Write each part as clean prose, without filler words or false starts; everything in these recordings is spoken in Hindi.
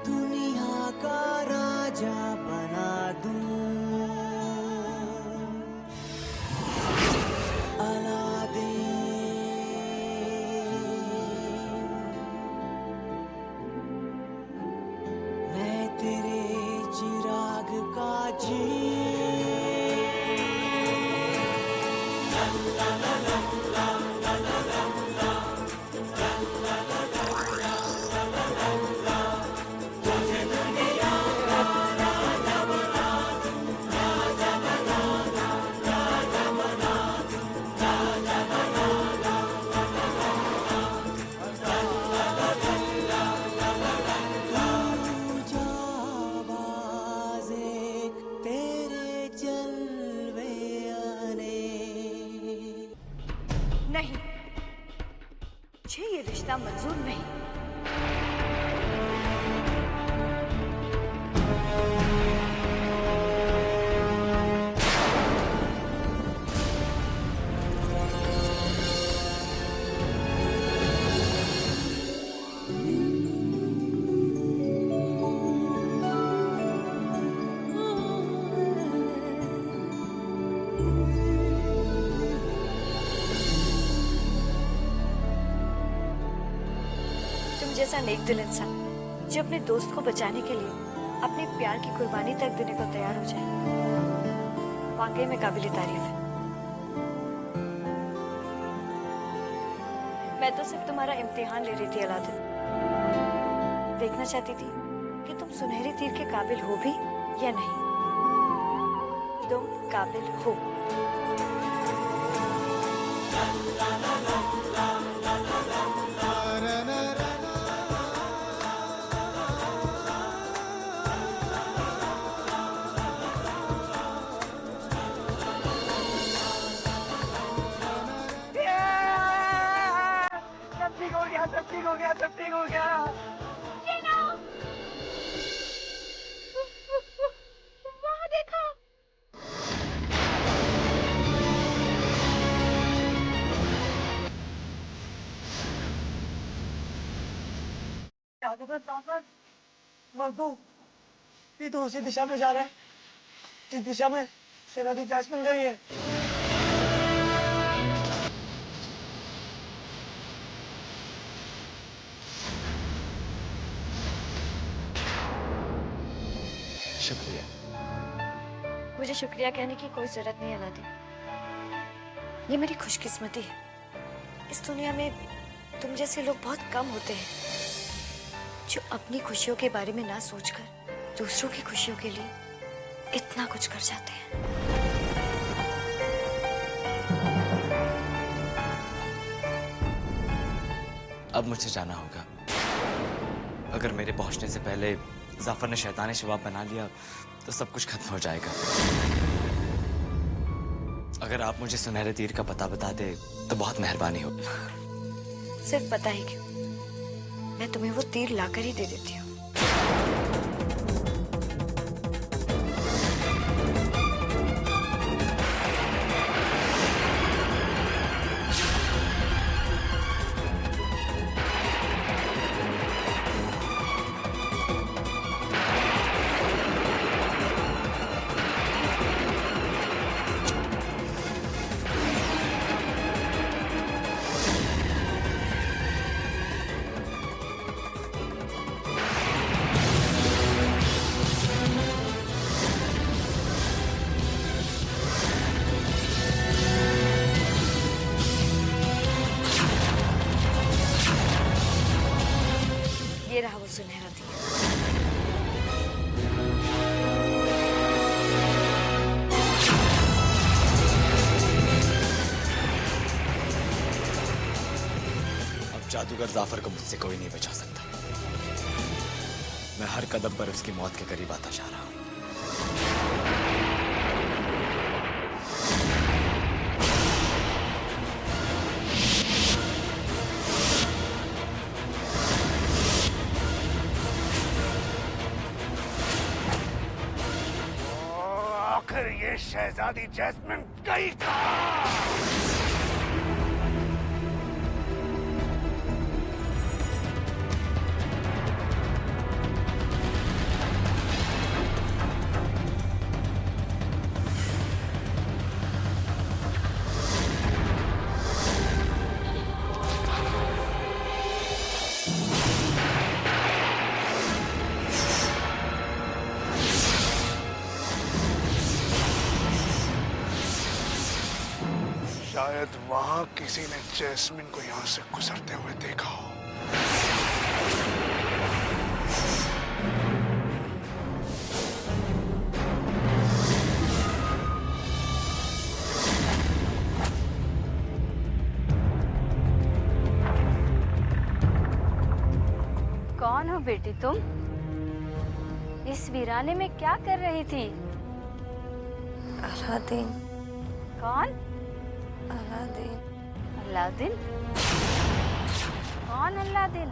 दुनिया का राजा बना दूं, अलादीन। मैं तेरे चिराग का जी। नहीं, मुझे ये रिश्ता मंजूर नहीं। जैसा नेक दिल इंसान जो अपने दोस्त को बचाने के लिए अपने प्यार की कुर्बानी तक देने को तैयार हो जाए, वाकई में काबिल तारीफ है। मैं तो सिर्फ तुम्हारा इम्तिहान ले रही थी अलादीन। देखना चाहती थी कि तुम सुनहरे तीर के काबिल हो भी या नहीं। तुम काबिल हो। सब ठीक हो गया, सब ठीक हो गया। वहाँ देखो। मजदूर ये तो उसी दिशा में जा रहा है जिस दिशा में सेना की जांच मिल रही है। शुक्रिया। मुझे शुक्रिया कहने की कोई जरूरत नहीं अलादीन। ये मेरी खुशकिस्मती है। इस दुनिया में तुम जैसे लोग बहुत कम होते हैं जो अपनी खुशियों के बारे में ना सोचकर दूसरों की खुशियों के लिए इतना कुछ कर जाते हैं। अब मुझे जाना होगा। अगर मेरे पहुंचने से पहले जाफर ने शैतानी शबाब बना लिया तो सब कुछ खत्म हो जाएगा। अगर आप मुझे सुनहरे तीर का पता बता दे तो बहुत मेहरबानी होगी। सिर्फ पता ही क्यों, मैं तुम्हें वो तीर लाकर ही दे देती हूँ। ये रहा वो सुनहरा तीर। अब जादूगर जाफर को मुझसे कोई नहीं बचा सकता। मैं हर कदम पर उसकी मौत के करीब आता जा रहा हूं। आखिर ये शहजादी जैस्मिन गई कहाँ? शायद वहां किसी ने जैस्मिन को यहाँ से गुजरते हुए देखा हो। कौन हो बेटी तुम? इस वीराने में क्या कर रही थी? अलादीन। कौन? अलादीन। अलादीन? कौन अलादीन?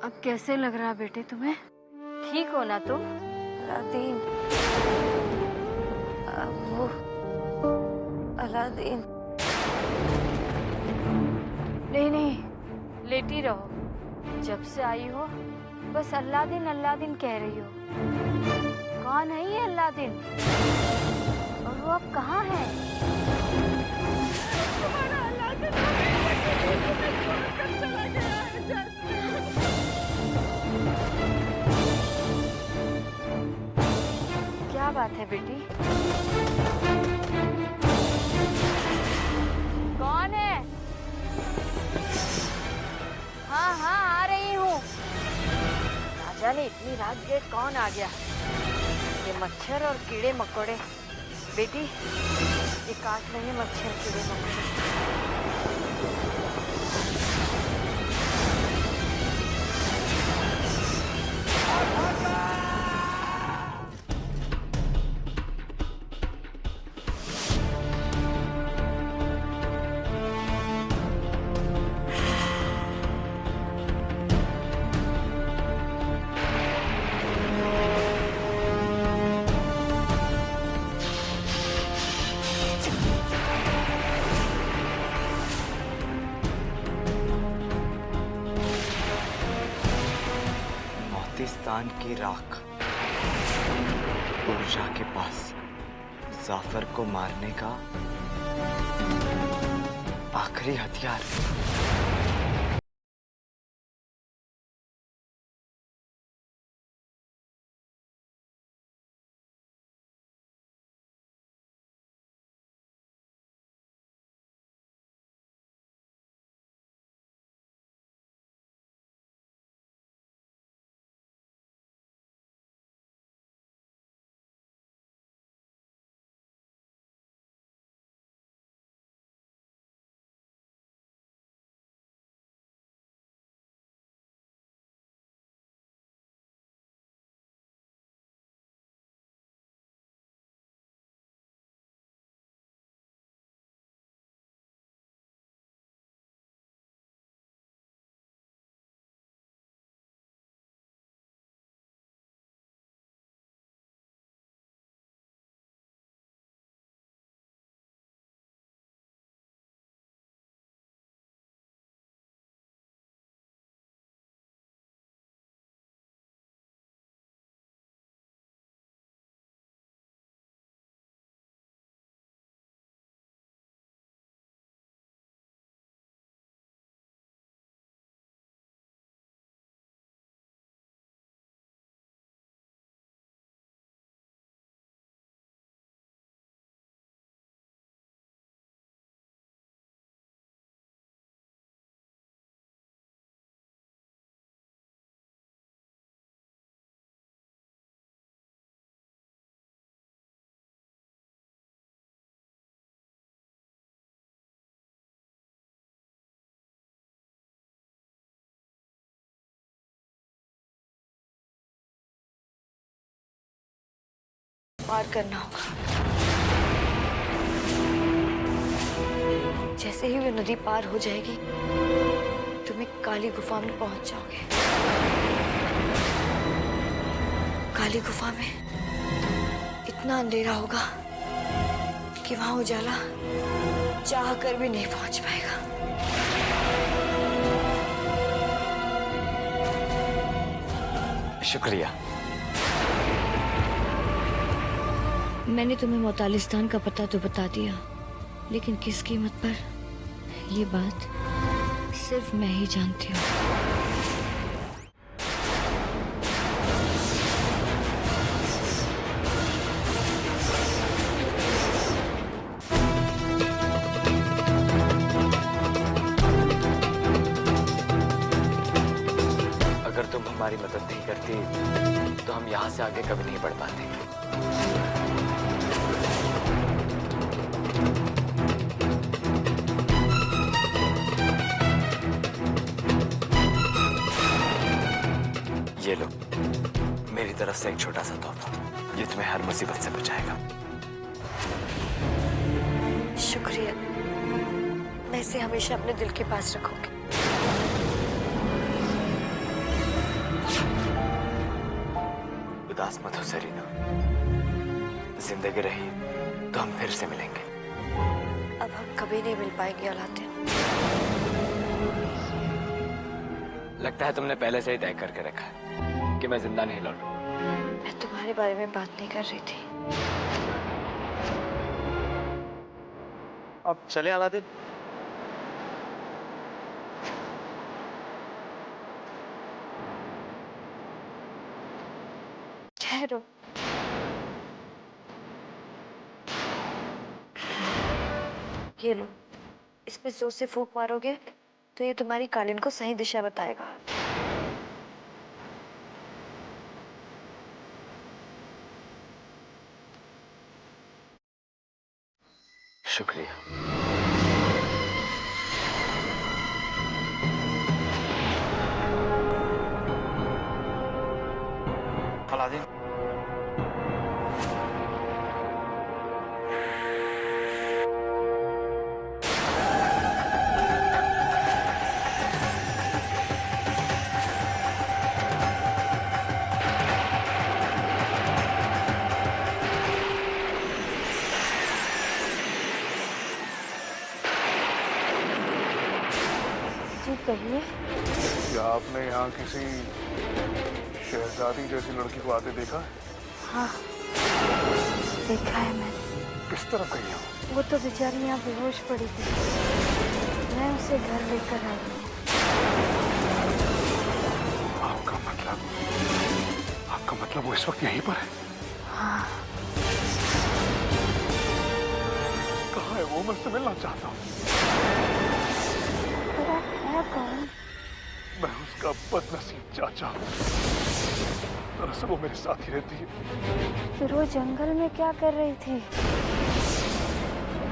अब कैसे लग रहा बेटे तुम्हें? ठीक हो ना तुम? अलादीन, वो अलादीन। नहीं नहीं, लेटी रहो। जब से आई हो बस अल्लादीन अल्लादीन कह रही हो। कौन है ये अल्लादीन? और वो अब कहाँ है? तुम्हारा अल्लादीन छोड़कर चला गया है जैस्मिन। क्या बात है बेटी? कौन है? हाँ हाँ आ रही हूँ। ना जाने इतनी रात गेट कौन आ गया। ये मच्छर और कीड़े मकोड़े। बेटी ये काट रहे मच्छर कीड़े मकोड़े। पाकिस्तान की राख ऊर्जा के पास जाफर को मारने का आखिरी हथियार। पार करना होगा। जैसे ही वो नदी पार हो जाएगी तुम एक काली गुफा में पहुंच जाओगे। काली गुफा में इतना अंधेरा होगा कि वहां उजाला चाह कर भी नहीं पहुंच पाएगा। शुक्रिया। मैंने तुम्हें मोतालिस्तान का पता तो बता दिया, लेकिन किस कीमत पर, ये बात सिर्फ मैं ही जानती हूँ। हमारी मदद नहीं करती तो हम यहाँ से आगे कभी नहीं बढ़ पाते। ये लो, मेरी तरफ से एक छोटा सा तोहफा, ये तुम्हें हर मुसीबत से बचाएगा। शुक्रिया, मैं इसे हमेशा अपने दिल के पास रखूंगी। उदास मत हो सरीना, जिंदगी रही तो हम फिर से मिलेंगे। अब हम कभी नहीं मिल पाएंगे अलादीन। लगता है तुमने पहले से ही तय करके रखा है कि मैं जिंदा नहीं लौटूं। मैं तुम्हारे बारे में बात नहीं कर रही थी। अब चले अलादीन। ठहरो, ये लो, इसमें जोर से फूंक मारोगे तो ये तुम्हारी कालीन को सही दिशा बताएगा। शुक्रिया। अलादीन, जी कहिए। क्या आपने यहाँ किसी शहजादी जैसी लड़की को आते देखा? हाँ, देखा है मैंने। किस तरफ गई हो? वो तो बेचारी यहाँ बेहोश पड़ी थी, मैं उसे घर लेकर आई हूँ। आपका मतलब वो इस वक्त यहीं पर है? हाँ। कहाँ है वो? मैं उससे मिलना चाहता हूँ। पर आप है कौन? मैं उसका बदनसीब चाचा हूँ। दरअसल वो मेरे साथ ही रहती है। फिर वो जंगल में क्या कर रही थी?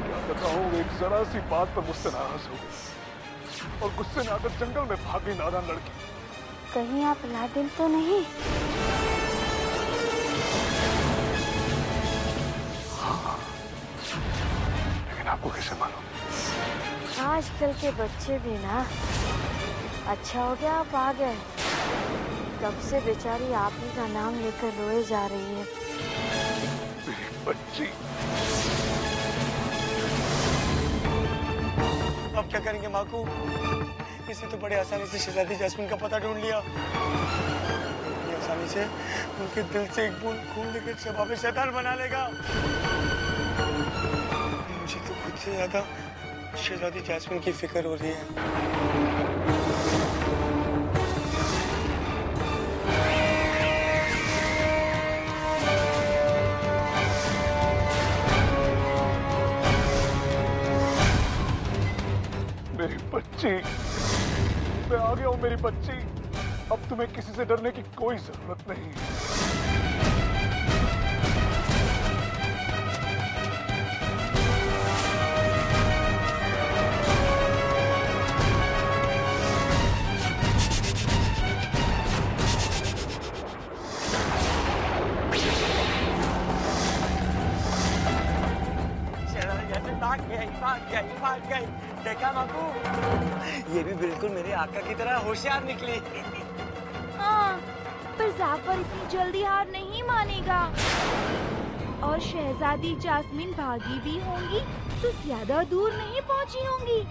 क्या बताऊँ, एक जरा सी बात पर मुझसे नाराज हो गई और गुस्से में आकर जंगल में भाग गई नादान लड़की। कहीं आप अलादीन तो नहीं? हाँ, लेकिन आपको कैसे मालूम? आजकल के बच्चे भी ना। अच्छा हो गया आप आ गए, तब से बेचारी आप ही का नाम लेकर रोए जा रही है। मेरी बच्ची। अब क्या करेंगे माकू? इसने तो बड़े आसानी से शहजादी जैस्मिन का पता ढूंढ लिया। बड़ी आसानी से उनके दिल से एक बूंद खून लेकर शबाब शैतान बना लेगा। मुझे तो खुद से ज्यादा शहजादी जैस्मिन की फिक्र हो रही है। मेरी बच्ची, मैं आ गया हूँ मेरी बच्ची। अब तुम्हें किसी से डरने की कोई जरूरत नहीं है। भाग गई। देखा माकू, ये भी बिल्कुल मेरे आका की तरह होशियार निकली। हाँ, पर जाफर इतनी जल्दी हार नहीं मानेगा और शहजादी जास्मिन भागी भी होंगी तो ज्यादा दूर नहीं पहुंची होंगी।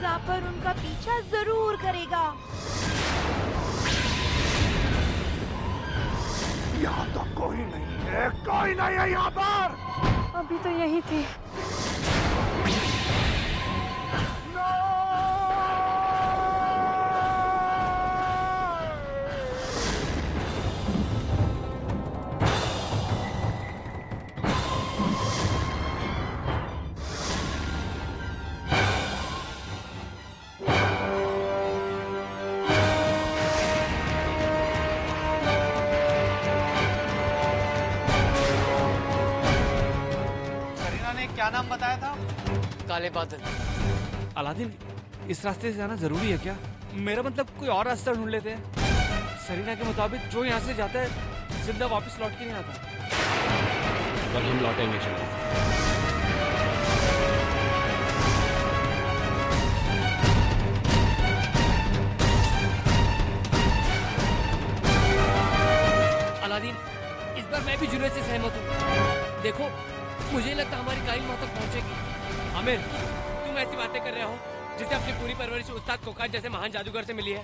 जाफर उनका पीछा जरूर करेगा। यहाँ तो कोई नहीं है, कोई नहीं है यहाँ पर। अभी तो यही थी। क्या नाम बताया था? काले बादल। अलादीन, इस रास्ते से जाना जरूरी है क्या? मेरा मतलब कोई और रास्ता ढूंढ लेते हैं। सरीना के मुताबिक जो यहाँ से जाता है जिंदा वापस लौट के नहीं आता। कल हम लौटेंगे चलो। अलादीन, इस बार मैं भी जुनैद से सहमत हूँ। देखो, मुझे नहीं लगता हमारी काइल वहाँ तक पहुँचेगी। आमिर, तुम ऐसी बातें कर रहे हो जिसे अपनी पूरी परवरिश उस्ताद कोकाट जैसे महान जादूगर से मिली है।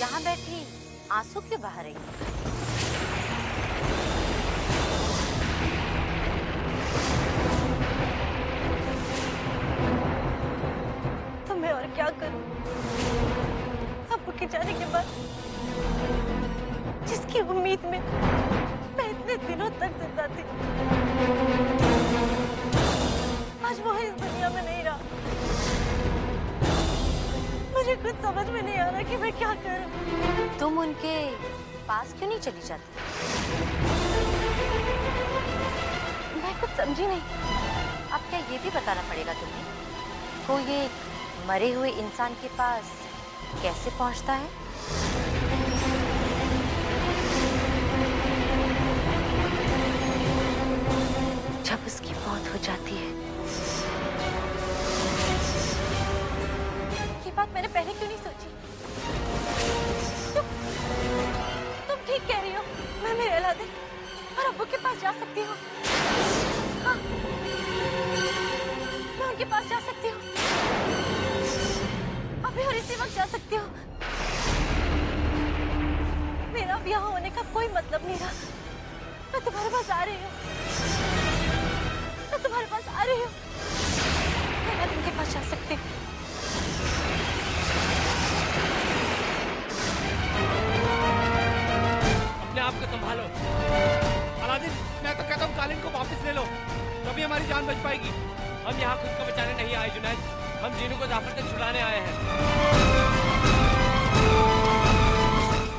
यहाँ बैठी आंसू क्यों बहा रही है? तो मैं और क्या करूं? अब्बू के जाने के बाद जिसकी उम्मीद में मैं इतने दिनों तक जिंदा थी, आज वो इस दुनिया में नहीं रहा। मुझे कुछ समझ में नहीं आ रहा कि मैं क्या करूं। तुम उनके पास क्यों नहीं चली जाती? मैं कुछ समझी नहीं। अब क्या ये भी बताना पड़ेगा तुम्हें कोई एक मरे हुए इंसान के पास कैसे पहुंचता है? जब उसकी मौत हो जाती है। ये बात मैंने पहले क्यों नहीं सोची? तुम ठीक कह रही हो। मैं मेरे अलादीन और अब्बू के पास जा सकती हूँ। हाँ, मैं उनके पास जा सकती हूँ। अभी और इसी वक्त जा सकती हूँ। मेरा ब्याह होने का कोई मतलब नहीं रहा। मैं तुम्हारे पास आ रही हूँ। मैं तुम्हारे पास आ रही हूँ। मैं उनके पास जा सकती हूँ। अपने आप को संभालो। अलादीन, मैं तो कहता हूँ कालीन को वापस ले लो, तभी हमारी जान बच पाएगी। हम यहाँ खुद को बचाने नहीं आए जुनैद, हम जीनू को जाफर से छुड़ाने आए हैं।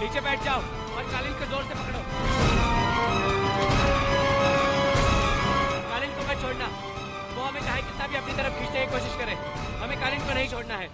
नीचे बैठ जाओ और कालीन को जोर से पकड़ो। कालीन को मत छोड़ना। वो हमें चाहे कितना भी अपनी तरफ खींचने की कोशिश करे, हमें कालीन को नहीं छोड़ना है।